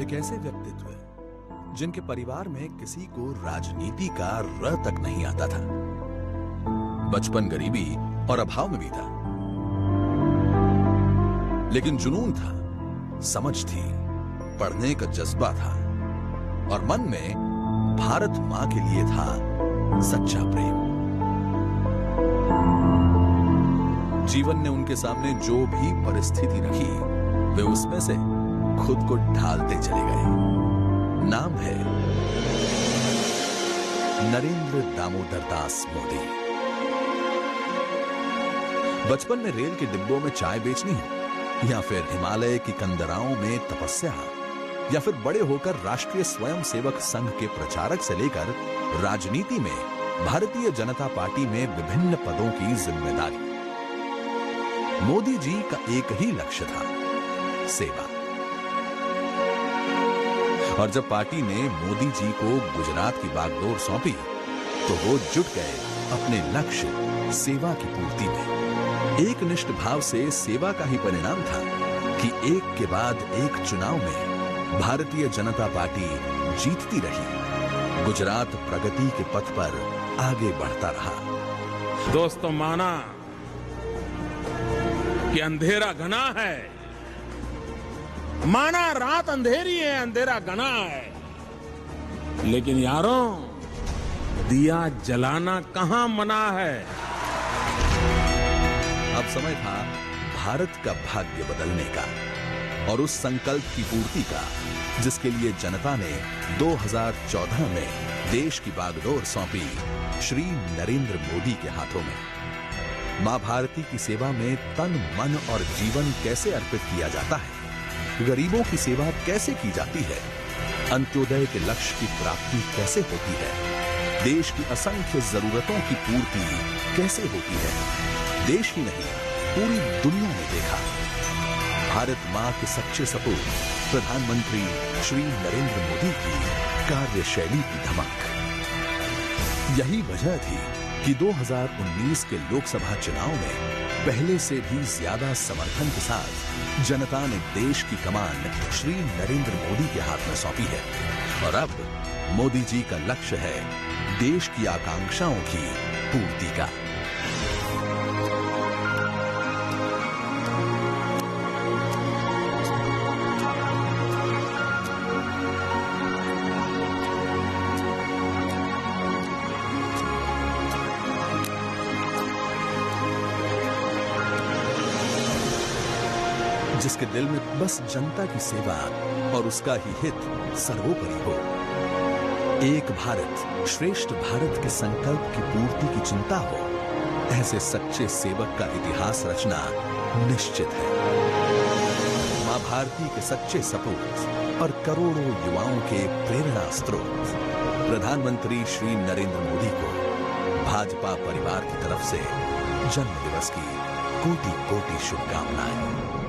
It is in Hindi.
एक ऐसे व्यक्तित्व जिनके परिवार में किसी को राजनीति का र तक नहीं आता था। बचपन गरीबी और अभाव में भी था, लेकिन जुनून था, समझ थी, पढ़ने का जज्बा था और मन में भारत मां के लिए था सच्चा प्रेम। जीवन ने उनके सामने जो भी परिस्थिति रखी, वे उसमें से खुद को ढालते चले गए। नाम है नरेंद्र दामोदर दास मोदी। बचपन में रेल के डिब्बों में चाय बेचनी हो, या फिर हिमालय की कंदराओं में तपस्या, या फिर बड़े होकर राष्ट्रीय स्वयंसेवक संघ के प्रचारक से लेकर राजनीति में भारतीय जनता पार्टी में विभिन्न पदों की जिम्मेदारी, मोदी जी का एक ही लक्ष्य था, सेवा। और जब पार्टी ने मोदी जी को गुजरात की बागडोर सौंपी, तो वो जुट गए अपने लक्ष्य सेवा की पूर्ति में। एक निष्ठ भाव से सेवा का ही परिणाम था कि एक के बाद एक चुनाव में भारतीय जनता पार्टी जीतती रही, गुजरात प्रगति के पथ पर आगे बढ़ता रहा। दोस्तों, माना कि अंधेरा घना है, माना रात अंधेरी है, अंधेरा घना है, लेकिन यारों, दिया जलाना कहां मना है। अब समय था भारत का भाग्य बदलने का और उस संकल्प की पूर्ति का जिसके लिए जनता ने 2014 में देश की बागडोर सौंपी श्री नरेंद्र मोदी के हाथों में। मां भारती की सेवा में तन, मन और जीवन कैसे अर्पित किया जाता है, गरीबों की सेवा कैसे की जाती है, अंत्योदय के लक्ष्य की प्राप्ति कैसे होती है, देश की असंख्य जरूरतों की पूर्ति कैसे होती है, देश ही नहीं पूरी दुनिया ने देखा। भारत मां के सच्चे सपूत प्रधानमंत्री श्री नरेंद्र मोदी की कार्यशैली की धमक। यही वजह थी कि 2019 के लोकसभा चुनाव में पहले से भी ज्यादा समर्थन के साथ जनता ने देश की कमान श्री नरेंद्र मोदी के हाथ में सौंपी है। और अब मोदी जी का लक्ष्य है देश की आकांक्षाओं की पूर्ति का। जिसके दिल में बस जनता की सेवा और उसका ही हित सर्वोपरि हो। एक भारत श्रेष्ठ भारत के संकल्प की पूर्ति की चिंता हो, ऐसे सच्चे सेवक का इतिहास रचना निश्चित है। मां भारती के सच्चे सपूत और करोड़ों युवाओं के प्रेरणा स्रोत प्रधानमंत्री श्री नरेंद्र मोदी को भाजपा परिवार की तरफ से जन्म दिवस की कोटि कोटि शुभकामनाएं।